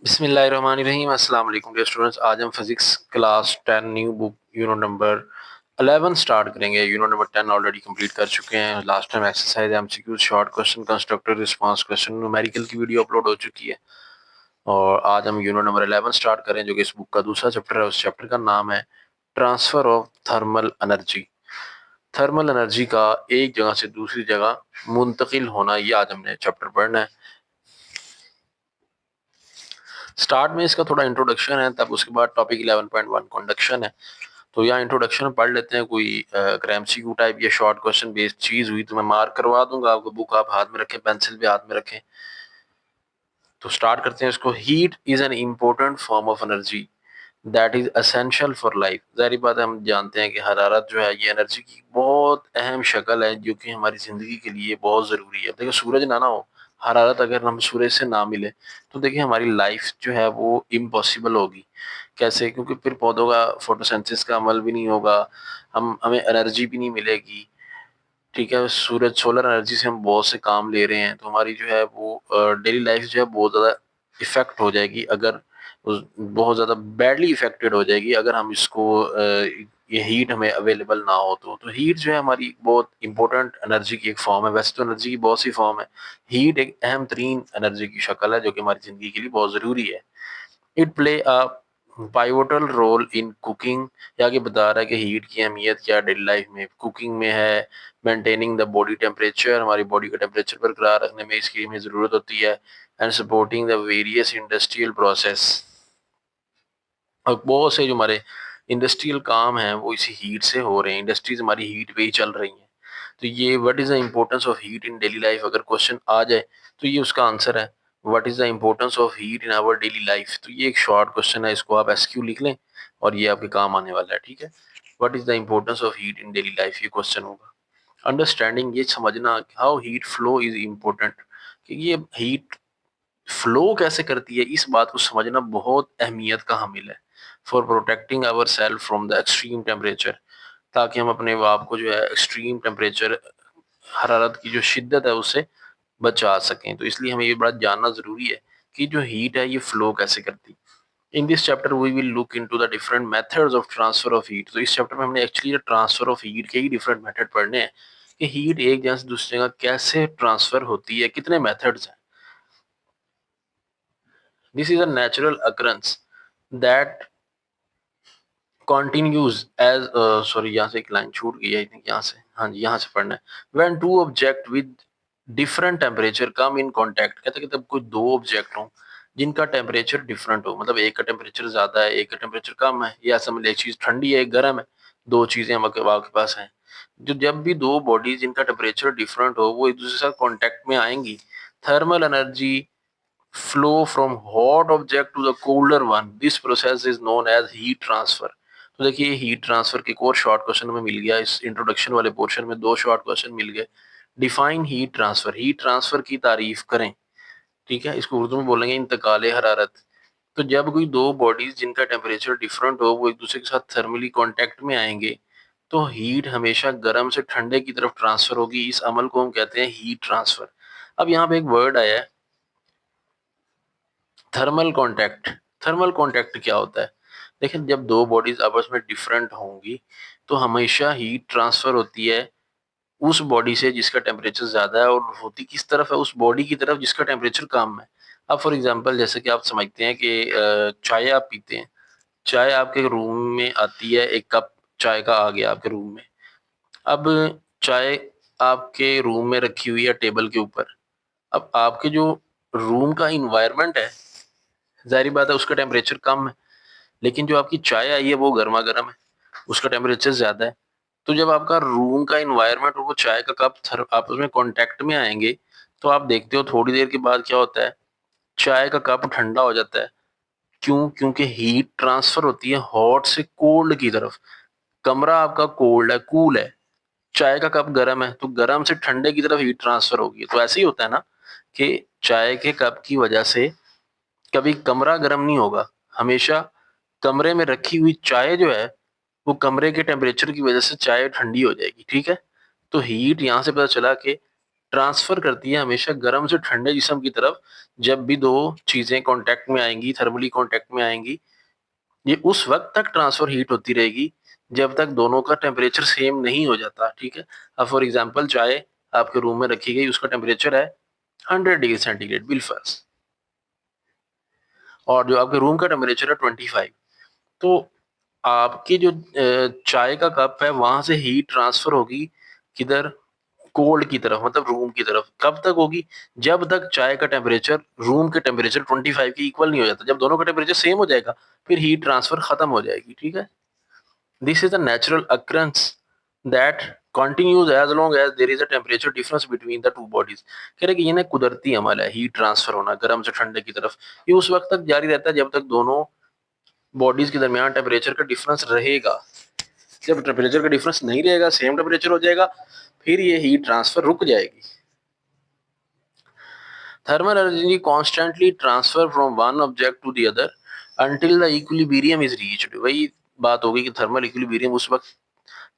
बिस्मिल्लाहिर्रहमानिर्रहीम अस्सलाम वालेकुम डियर स्टूडेंट्स। आज हम physics class 10 new book unit number 11 start करेंगे। यूनिट नंबर 10 ऑलरेडी कंप्लीट कर चुके हैं। Last time exercise MCQ short question constructive response question numerical की वीडियो अपलोड हो चुकी है और आज हम यूनिट नंबर 11 स्टार्ट करें जो कि इस बुक का दूसरा चैप्टर है। उस चैप्टर का नाम है transfer of thermal energy. Thermal energy का एक जगह से दूसरी जगह मुंतकिल होना, ये आज हमने चैप्टर पढ़ना है। स्टार्ट में इसका थोड़ा इंट्रोडक्शन है, तब उसके बाद टॉपिक 11.1 कंडक्शन है। तो यहाँ इंट्रोडक्शन में पढ़ लेते हैं। कोई अगर एमसीक्यू टाइप या शॉर्ट क्वेश्चन बेस्ड चीज हुई तो मैं मार्क करवा दूंगा आपको। बुक आप हाथ में रखें, पेंसिल भी हाथ में रखें। तो स्टार्ट करते हैं इसको। Heat is an important form of energy that is essential for life. जाहिर बात है, हम जानते हैं कि हरारत जो है ये एनर्जी की बहुत अहम शक्ल है जो कि हमारी जिंदगी के लिए बहुत जरूरी है। देखिए, सूरज ना हो, हरारत अगर हम सूरज से ना मिले तो देखिए हमारी लाइफ जो है वो इम्पॉसिबल होगी। कैसे? क्योंकि फिर पौधों का फोटोसिंथेसिस का अमल भी नहीं होगा, हम हमें एनर्जी भी नहीं मिलेगी। ठीक है, सूरज सोलर एनर्जी से हम बहुत से काम ले रहे हैं, तो हमारी जो है वो डेली लाइफ जो है बहुत ज़्यादा इफेक्ट हो जाएगी। अगर बहुत ज़्यादा बैडली इफेक्टेड हो जाएगी अगर हम इसको ये हीट हमें अवेलेबल ना हो। तो हीट जो है हमारी बहुत इंपॉर्टेंट एनर्जी की एक फॉर्म है। वैसे तो एनर्जी की बहुत सी फॉर्म है, हीट एक अहम तरीन एनर्जी की शक्ल है जो कि हमारी ज़िंदगी के लिए बहुत ज़रूरी है। It play a pivotal role in cooking. ये आगे बता रहा है कि हीट की अहमियत क्या डेली लाइफ में। कुकिंग में है, मेंटेनिंग द बॉडी टेम्परेचर, हमारी बॉडी का टेम्परेचर बरकरार रखने में इसकी हमें ज़रूरत होती है। And supporting the various industrial process. और बहुत से जो हमारे इंडस्ट्रियल काम हैं वो इसी हीट से हो रहे हैं। इंडस्ट्रीज हमारी हीट पे ही चल रही हैं। तो ये what is the importance of heat in daily life, अगर क्वेश्चन आ जाए तो ये उसका आंसर है। What is the importance of heat in our daily life. तो ये एक शॉर्ट क्वेश्चन है, इसको आप एसक्यू लिख लें और ये आपके काम आने वाला है। ठीक है, what is the importance of heat in daily life, ये क्वेश्चन होगा। अंडरस्टैंडिंग, ये समझना how heat flow is important, कि ये हीट फ्लो कैसे करती है, इस बात को समझना बहुत अहमियत का हामिल है। For protecting our self from the extreme temperature, ताकि हम अपने आप को जो है एक्सट्रीम टेम्परेचर, हरारत की जो शिद्दत है उससे बचा सकें। तो इसलिए हमें ये बड़ा जानना जरूरी है कि जो हीट है ये फ्लो कैसे करती है। In this chapter we will look into the different methods of transfer of heat. तो इस चैप्टर में हमने एक्चुअली ट्रांसफर ऑफ हीट के ही डिफरेंट मेथड पढ़ने हैं कि हीट एक जगह से दूसरी जगह कैसे ट्रांसफर होती है, कितने मेथड्स हैं। This is a natural occurrence that continues as sorry, यहाँ से एक लाइन छूट गई है, आई थिंक यहाँ से, हाँ जी यहाँ से पढ़ना है। When two object with different temperature come in contact, कहते हैं कि तब कोई दो ऑब्जेक्ट हों जिनका टेम्परेचर डिफरेंट हो, मतलब एक का टेम्परेचर ज्यादा है एक का टेम्परेचर कम है, या समझ एक चीज ठंडी है एक गर्म है, दो चीजें आपके पास हैं। जो जब भी दो बॉडीज जिनका टेम्परेचर डिफरेंट हो वो एक दूसरे के साथ कॉन्टेक्ट में आएंगी, thermal energy flow from hot object to the colder one. This process is known as heat transfer. तो देखिए हीट ट्रांसफर के एक और शॉर्ट क्वेश्चन में मिल गया। इस इंट्रोडक्शन वाले पोर्शन में दो शॉर्ट क्वेश्चन मिल गए। Define heat transfer, heat transfer की तारीफ करें। ठीक है, इसको उर्दू में बोलेंगे इंतकाल हरारत। तो जब कोई दो बॉडीज जिनका टेम्परेचर डिफरेंट हो वो एक दूसरे के साथ थर्मली कांटेक्ट में आएंगे तो हीट हमेशा गर्म से ठंडे की तरफ ट्रांसफर होगी। इस अमल को हम कहते हैं हीट ट्रांसफर। अब यहाँ पे एक वर्ड आया है, थर्मल कांटेक्ट। थर्मल कांटेक्ट क्या होता है? देखिए, जब दो बॉडीज आपस में डिफरेंट होंगी तो हमेशा हीट ट्रांसफर होती है उस बॉडी से जिसका टेम्परेचर ज्यादा है, और होती किस तरफ है? उस बॉडी की तरफ जिसका टेम्परेचर कम है। अब फॉर एग्जांपल जैसे कि आप समझते हैं कि चाय आप पीते हैं, चाय आपके रूम में आती है, एक कप चाय का आ गया आपके रूम में। अब चाय आपके रूम में रखी हुई है टेबल के ऊपर। अब आपके जो रूम का इन्वायरमेंट है, जाहिर बात है उसका टेम्परेचर कम है, लेकिन जो आपकी चाय आई है वो गर्मा गर्म है, उसका टेम्परेचर ज्यादा है। तो जब आपका रूम का इन्वायरमेंट और वो चाय का कप आपस में कांटेक्ट में आएंगे तो आप देखते हो थोड़ी देर के बाद क्या होता है, चाय का कप ठंडा हो जाता है। क्यों? क्योंकि हीट ट्रांसफर होती है हॉट से कोल्ड की तरफ। कमरा आपका कोल्ड है, कूल है, चाय का कप गर्म है तो गर्म से ठंडे की तरफ हीट ट्रांसफर होगी। तो ऐसे ही होता है ना कि चाय के कप की वजह से कभी कमरा गर्म नहीं होगा, हमेशा कमरे में रखी हुई चाय जो है वो कमरे के टेम्परेचर की वजह से चाय ठंडी हो जाएगी। ठीक है, तो हीट यहाँ से पता चला कि ट्रांसफर करती है हमेशा गर्म से ठंडे जिस्म की तरफ। जब भी दो चीजें कांटेक्ट में आएंगी, थर्मली कांटेक्ट में आएंगी, ये उस वक्त तक ट्रांसफर हीट होती रहेगी जब तक दोनों का टेम्परेचर सेम नहीं हो जाता। ठीक है, अब फॉर एग्जांपल चाय आपके रूम में रखी गई, उसका टेम्परेचर है 100 डिग्री सेंटीग्रेड बिल्फर्स, और जो आपके रूम का टेम्परेचर है 25, तो आपकी जो चाय का कप है वहां से हीट ट्रांसफर होगी किधर, कोल्ड की तरफ, मतलब रूम की तरफ। कब तक होगी? जब तक चाय का टेम्परेचर रूम के टेम्परेचर 25 के इक्वल नहीं हो जाता। जब दोनों का टेम्परेचर सेम हो जाएगा फिर हीट ट्रांसफर खत्म हो जाएगी। ठीक है, this is the natural अक्रंस that continues as long as there is a temperature difference between the two bodies। कह रहे कि ये ना कुदरती अमल है हीट ट्रांसफर होना गर्म से ठंडे की तरफ। ये उस वक्त तक जारी रहता है जब तक दोनों बॉडीज के दरमियान टेम्परेचर का डिफरेंस रहेगा। जब टेम्परेचर का डिफरेंस नहीं रहेगा, सेम टेम्परेचर हो जाएगा, फिर ये हीट ट्रांसफर रुक जाएगी। Thermal energy constantly transfer from one object to the other until the equilibrium is reached. वही बात होगी कि थर्मल इक्विलिब्रियम उस वक्त,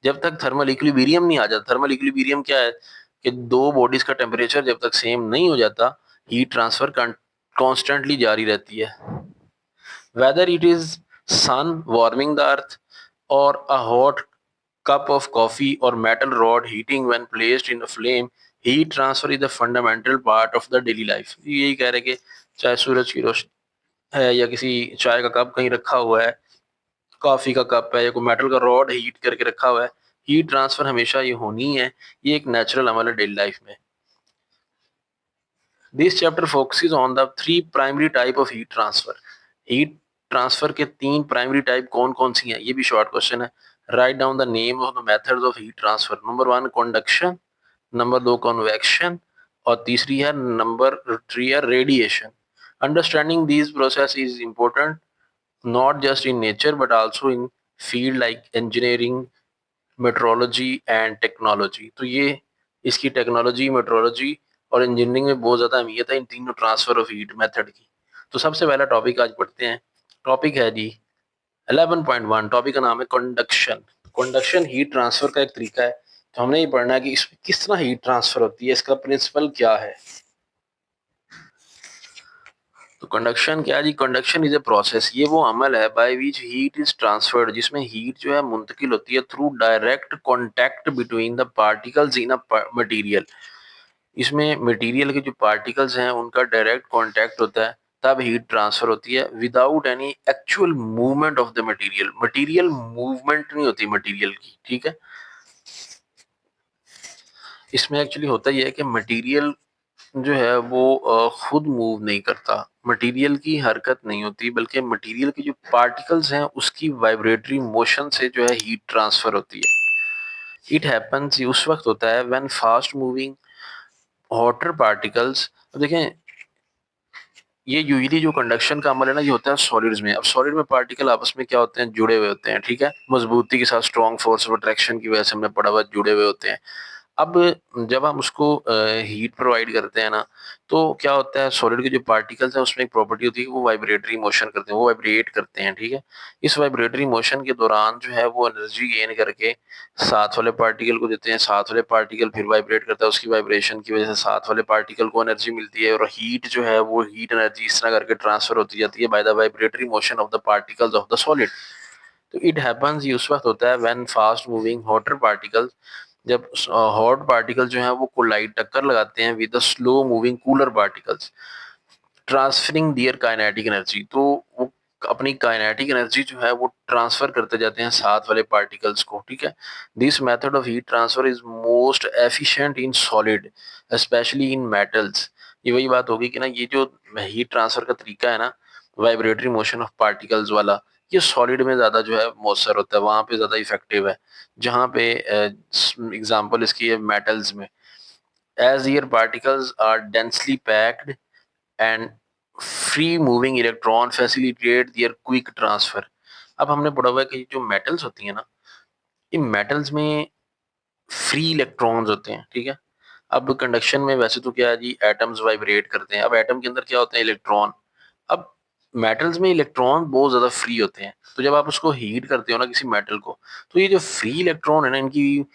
जब तक थर्मल इक्विलिब्रियम नहीं आ जाता। थर्मल इक्विलिब्रियम क्या है कि दो बॉडीज का टेम्परेचर जब तक सेम नहीं हो जाता हीट ट्रांसफर कॉन्स्टेंटली जारी रहती है। Whether it is sun warming the earth और a hot cup of coffee or metal rod heating when placed in a flame, heat transfer is a fundamental part of the daily life। यही कह रहे कि चाहे सूरज की रोशनी है या किसी चाय का कप कहीं रखा हुआ है, कॉफी का कप है या कोई मेटल का रॉड हीट करके रखा हुआ है, हीट ट्रांसफर हमेशा ये होनी है। ये एक नेचुरल अमल है डेली लाइफ में। This chapter focuses on the three primary type of heat transfer. Heat transfer के तीन प्राइमरी टाइप कौन कौन सी हैं, ये भी शॉर्ट क्वेश्चन है। Write down the name of the methods of heat transfer. Number 1 conduction, number 2 convection, और तीसरी है नंबर 3 है radiation. Understanding these process is important not just in nature but also in field like engineering, metrology and technology. तो ये इसकी technology, metrology और engineering में बहुत ज़्यादा अहमियत है इन तीनों ट्रांसफर ऑफ हीट मेथड की। तो सबसे पहला टॉपिक आज पढ़ते हैं। टॉपिक है जी 11.1। टॉपिक का नाम है कंडक्शन। कंडक्शन हीट ट्रांसफर का एक तरीका है। तो हमने ये पढ़ना है कि इसमें किस तरह हीट ट्रांसफर होती है, इसका प्रिंसिपल क्या है। तो कंडक्शन क्या है जी? कंडक्शन इज ए प्रोसेस, ये वो अमल है by which heat is transferred, जिसमें हीट जो है मुंतकिल होती है through direct contact between the particles in a material. इसमें मटेरियल के जो पार्टिकल्स हैं उनका डायरेक्ट कांटेक्ट होता है, तब हीट ट्रांसफर होती है without any actual movement of the material. Material movement नहीं होती मटेरियल की। ठीक है, इसमें एक्चुअली होता ही है कि मटेरियल जो है वो खुद मूव नहीं करता, मटेरियल की हरकत नहीं होती, बल्कि मटेरियल के जो पार्टिकल्स हैं उसकी वाइब्रेटरी मोशन से जो है हीट ट्रांसफर होती है। इट हैपेंस, ये उस वक्त होता है when fast moving water particles. अब देखें, ये यूजली जो कंडक्शन का अमल है ना, ये होता है सॉलिड्स में। अब सॉलिड में पार्टिकल आपस में क्या होते हैं, जुड़े हुए होते हैं। ठीक है, मजबूती के साथ स्ट्रॉन्ग फोर्स ऑफ अट्रैक्शन की वजह से हमने पढ़ा हुआ जुड़े हुए होते हैं। अब जब हम उसको हीट प्रोवाइड करते हैं ना, तो क्या होता है, सॉलिड के जो पार्टिकल्स हैं उसमें एक प्रॉपर्टी होती है कि वो वाइब्रेटरी मोशन करते हैं, वो वाइब्रेट करते हैं। ठीक है, इस वाइब्रेटरी मोशन के दौरान जो है वो एनर्जी गेन करके साथ वाले पार्टिकल को देते हैं, साथ वाले पार्टिकल फिर वाइब्रेट करता है, उसकी वाइब्रेशन की वजह से साथ वाले पार्टिकल को एनर्जी मिलती है, और हीट जो है वो हीट एनर्जी इस तरह करके ट्रांसफर होती जाती है by the vibratory motion of the particles of the solid. तो इट हैपेंस, ये उस वक्त होता है when fast moving hotter particles, जब हॉट पार्टिकल जो है वो कोलाइड, टक्कर लगाते हैं with the slow moving cooler particles, transferring their kinetic energy. तो वो अपनी काइनेटिक एनर्जी जो है वो ट्रांसफर करते जाते हैं साथ वाले पार्टिकल्स को। ठीक है, this method of heat transfer is most efficient in solid specially in metals. ये वही बात होगी कि ना, ये जो हीट ट्रांसफर का तरीका है ना, वाइब्रेटरी मोशन ऑफ पार्टिकल्स वाला, ये सॉलिड में ज्यादा जो है मौसर होता है, वहां पे ज्यादा इफेक्टिव है। जहाँ पे एग्जांपल इसकी है मेटल्स में, as their particles are densely packed and free moving electron facilitate their quick transfer. अब हमने पढ़ा हुआ है कि जो मेटल्स होती है ना, इन मेटल्स में फ्री इलेक्ट्रॉन्स होते हैं। ठीक है, अब कंडक्शन में वैसे तो क्या है जी, एटम्स वाइब्रेट करते हैं, अब एटम के अंदर क्या होते हैं, इलेक्ट्रॉन। अब मेटल्स में इलेक्ट्रॉन बहुत ज्यादा फ्री होते हैं, तो जब आप उसको हीट करते हो ना किसी मेटल को, तो ये जो फ्री इलेक्ट्रॉन है ना, इनकी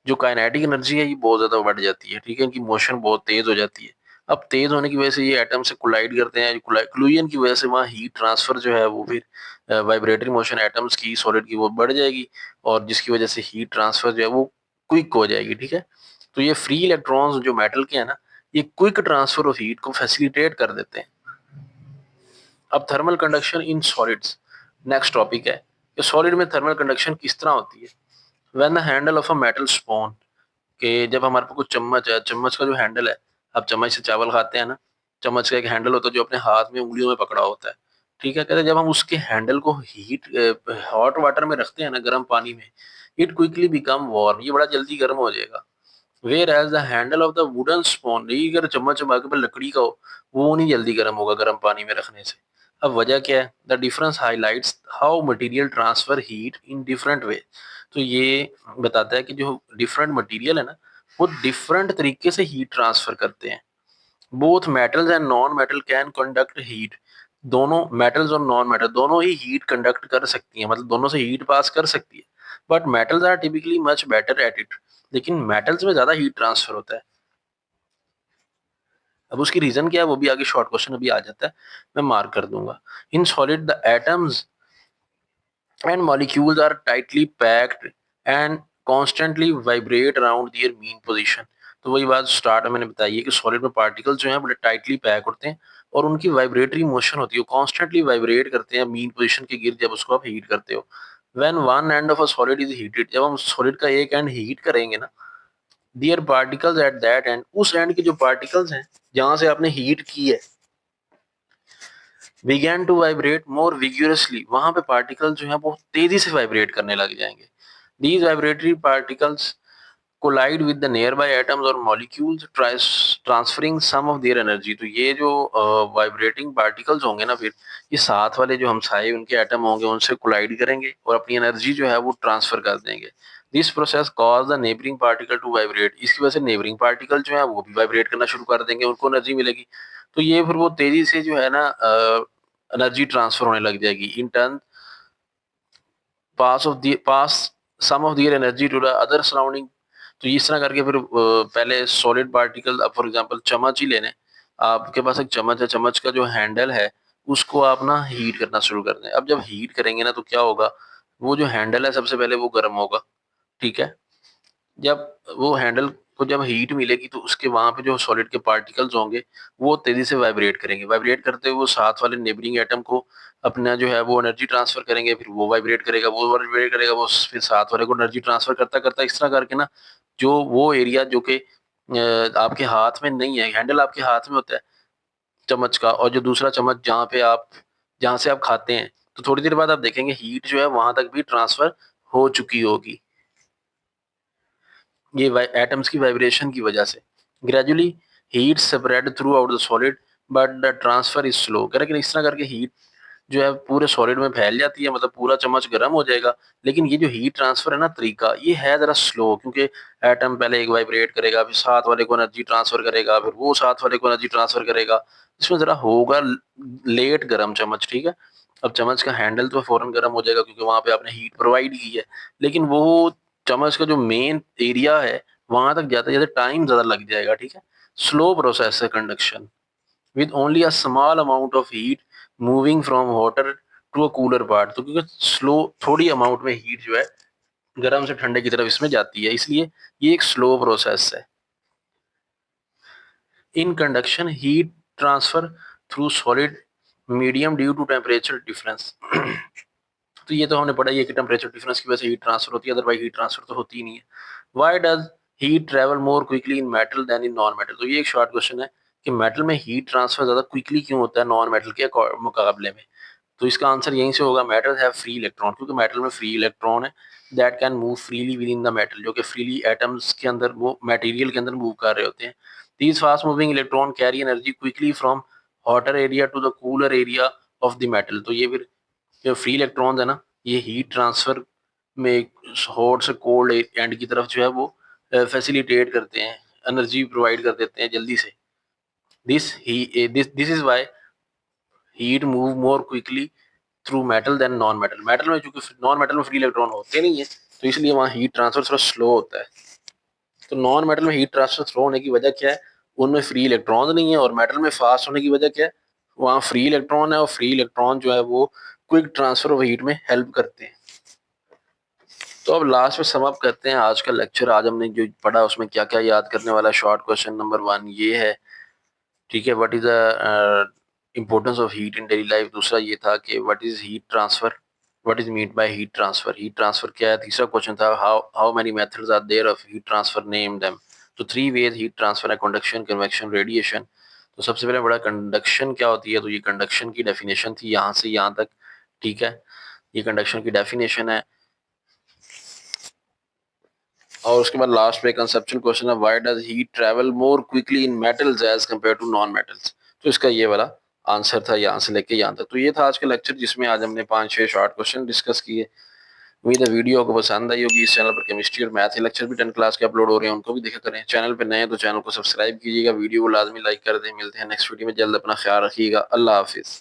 जो काइनेटिक एनर्जी है ये बहुत ज़्यादा बढ़ जाती है, ठीक है? इनकी मोशन बहुत तेज़ हो जाती है। अब तेज़ होने की वजह से ये एटम से कोलाइड करते हैं, कोलिजन की वजह से वहाँ हीट ट्रांसफ़र जो है वो फिर वाइब्रेटरी मोशन एटम्स की, सॉलिड की वो बढ़ जाएगी और जिसकी वजह से हीट ट्रांसफ़र जो है वो क्विक हो जाएगी, ठीक है? तो ये फ्री इलेक्ट्रॉन्स जो मेटल के हैं ना, ये क्विक ट्रांसफ़र ऑफ हीट को फैसिलिटेट कर देते हैं। अब thermal conduction in solids next topic है कि सॉलिड में थर्मल कंडक्शन किस तरह होती है। When the handle of a metal spoon, कि जब हमारे पास कुछ चम्मच है, चम्मच का जो हैंडल है, आप चम्मच से चावल खाते हैं ना, चम्मच का एक हैंडल होता है जो अपने हाथ में उंगलियों में पकड़ा होता है, ठीक है? कहते हैं जब हम उसके हैंडल को हॉट वाटर में रखते हैं ना, गर्म पानी में, इट क्विकली बिकम वार्म, ये बड़ा जल्दी गर्म हो जाएगा। Whereas the handle of the wooden spoon, ये अगर चम्मच आपके पास लकड़ी का हो, वो नहीं जल्दी गर्म होगा गर्म पानी में रखने से। अब वजह क्या है? The difference highlights how material transfer heat in different way. तो ये बताता है कि जो डिफरेंट मटेरियल है ना, वो डिफरेंट तरीके से हीट ट्रांसफर करते हैं। Both metals and non metal can conduct heat, दोनों मेटल्स और नॉन मेटल दोनों ही हीट कंडक्ट कर सकती हैं, मतलब दोनों से हीट पास कर सकती है। But metals are typically much better at it, लेकिन मेटल्स में ज्यादा हीट ट्रांसफर होता है। अब उसकी रीजन क्या है वो भी आगे शॉर्ट क्वेश्चन अभी आ जाता है, मैं मार्क कर दूंगा। In solid the atoms and molecules are tightly packed and constantly vibrate around their mean position। तो वही बात स्टार्ट में मैंने बताई है कि सॉलिड में पार्टिकल्स जो हैं बड़े टाइटली पैक होते हैं और उनकी वाइब्रेटरी मोशन होती है, कॉन्स्टेंटली वाइब्रेट करते हैं मीन पोजीशन के गिर्द जब उसको आप हीट करते हो। When one end of a solid is heated, जब हम सॉलिड का एक एंड हीट करेंगे ना, दियर पार्टिकल्स एट दैट एंड, उस एंड के जो पार्टिकल्स हैं जहां से आपने हीट की है, बिगैन टू वाइब्रेट मोर विग्यूरसली, वहां पे पार्टिकल जो है बहुत तेजी से वाइब्रेट करने लग जाएंगे। These vibratory particles collide with the nearby atoms और molecules transferring some of their energy. तो ये जो वाइब्रेटिंग पार्टिकल्स होंगे ना, फिर ये साथ वाले जो हमसाए उनके एटम होंगे उनसे कोलाइड करेंगे और अपनी एनर्जी जो है वो ट्रांसफर कर देंगे। This process cause the neighbouring particle to vibrate, इसकी वजह से नेबरिंग पार्टिकल जो है वो भी वाइब्रेट करना शुरू कर देंगे, उनको एनर्जी मिलेगी। तो ये फिर वो तेजी से जो है ना एनर्जी ट्रांसफर होने लग जाएगी। In turn pass some of their energy to the other surrounding. तो इस तरह करके फिर पहले सॉलिड पार्टिकल, अब फॉर एग्जांपल चम्मच ही लेने, आपके पास एक चम्मच है, चम्मच का जो हैंडल है उसको आप ना हीट करना शुरू कर दें। अब जब हीट करेंगे ना तो क्या होगा, वो जो हैंडल है सबसे पहले वो गर्म होगा, ठीक है? जब वो हैंडल को जब हीट मिलेगी तो उसके वहां पे जो सॉलिड के पार्टिकल्स होंगे वो तेजी से वाइब्रेट करेंगे, वाइब्रेट करते हुए वो साथ वाले नेबरिंग एटम को अपना जो है वो एनर्जी ट्रांसफर करेंगे, फिर वो वाइब्रेट करेगा, वो वाइब्रेट करेगा, वो फिर साथ वाले को एनर्जी ट्रांसफर करता करता इस तरह करके ना, जो वो एरिया जो कि आपके हाथ में नहीं है, हैंडल आपके हाथ में होता है चम्मच का, और जो दूसरा चम्मच जहाँ से आप खाते हैं, तो थोड़ी देर बाद आप देखेंगे हीट जो है वहां तक भी ट्रांसफर हो चुकी होगी, ये एटम्स की वाइब्रेशन की वजह से। Gradually heat spread through out the solid but the transfer is slow, लेकिन इस तरह करके हीट जो है पूरे सॉलिड में फैल जाती है, मतलब पूरा चम्मच गर्म हो जाएगा। लेकिन ये जो हीट ट्रांसफर है ना तरीका, ये है जरा स्लो, क्योंकि एटम पहले एक वाइब्रेट करेगा, फिर साथ वाले को एनर्जी ट्रांसफर करेगा, फिर वो साथ वाले को एनर्जी ट्रांसफर करेगा, इसमें जरा होगा लेट गर्म चम्मच, ठीक है? अब चम्मच का हैंडल तो फौरन गर्म हो जाएगा क्योंकि वहां पे आपने हीट प्रोवाइड की है, लेकिन वो चम्मच का जो मेन एरिया है वहां तक जाते जाते टाइम ज्यादा लग जाएगा, ठीक है? स्लो प्रोसेस है conduction with only a small amount of heat moving from hotter to a cooler part। तो क्योंकि स्लो थोड़ी अमाउंट में हीट जो है गर्म से ठंडे की तरफ इसमें जाती है, इसलिए ये एक स्लो प्रोसेस है। In conduction heat transfer through solid medium due to temperature difference. तो ये तो हमने पढ़ा ही है कि टेम्परेचर डिफरेंस की वजह से हीट ट्रांसफर होती है, अदरवाइज हीट ट्रांसफर तो होती ही नहीं है। Why does heat travel more quickly in metal than in non metal. तो ये एक शॉर्ट क्वेश्चन है कि मेटल में हीट ट्रांसफर ज्यादा क्विकली क्यों होता है नॉन मेटल के मुकाबले में। तो इसका आंसर यहीं से होगा, मेटल हैव फ्री इलेक्ट्रॉन, क्योंकि मेटल में फ्री इलेक्ट्रॉन है that can move freely with in the metal, जो कि फ्रीली एटम्स के अंदर वो मटेरियल के अंदर मूव कर रहे होते हैं। These fast moving electron carry energy quickly from hotter area to the cooler area of the metal. तो ये फिर जो फ्री इलेक्ट्रॉन्स है ना, ये हीट ट्रांसफर में हॉट से कोल्ड एंड की तरफ जो है वो फैसिलिटेट करते हैं, एनर्जी प्रोवाइड कर देते हैं जल्दी से। This is why heat move more quickly through metal than non metal. Metal में चूंकि नॉन मेटल में फ्री इलेक्ट्रॉन होते नहीं है, तो इसलिए वहाँ हीट ट्रांसफर थोड़ा स्लो होता है। तो नॉन मेटल में हीट ट्रांसफर थ्रो होने की वजह क्या है? उनमें फ्री इलेक्ट्रॉन नहीं है, और मेटल में फास्ट होने की वजह क्या है? वहाँ फ्री इलेक्ट्रॉन है, और फ्री इलेक्ट्रॉन जो है वो क्विक ट्रांसफर ऑफ हीट में हेल्प करते हैं। तो अब लास्ट में सम अप करते हैं आज का लेक्चर। आज हमने जो पढ़ा उसमें क्या क्या याद करने वाला। शॉर्ट क्वेश्चन नंबर 1 ये है, ठीक है, what is the importance of heat in daily life. दूसरा ये था कि what is heat transfer, what is mean by heat transfer, heat transfer क्या है। तीसरा क्वेश्चन था how many methods are there of heat transfer, name them. तो 3 ways heat transfer है, कंडक्शन, कन्वेक्शन, रेडिएशन। तो सबसे पहले बड़ा कंडक्शन क्या होती है, तो ये कंडक्शन की डेफिनेशन थी यहाँ से यहाँ तक, ठीक है, ये कंडक्शन की डेफिनेशन है। और उसके बाद लास्ट में कंसेप्चुअल क्वेश्चन है, why does heat travel more quickly in metals as compare to non metals. तो इसका ये वाला आंसर था यहाँ से लेके यहाँ तक। तो ये था आज का लेक्चर, जिसमें आज हमने 5-6 शॉर्ट क्वेश्चन डिस्कस किए। उम्मीद है वीडियो को पसंद आई होगी। इस चैनल पर केमिस्ट्री और मैथ के लेक्चर भी 10 क्लास के अपलोड हो रहे हैं, उनको भी देखा करें। चैनल पर नए हैं तो चैनल को सब्सक्राइब कीजिएगा, वीडियो को लाजमी लाइक कर दें। मिलते हैं नेक्स्ट वीडियो में जल्द, अपना ख्याल रखिएगा। अल्लाह हाफिज़।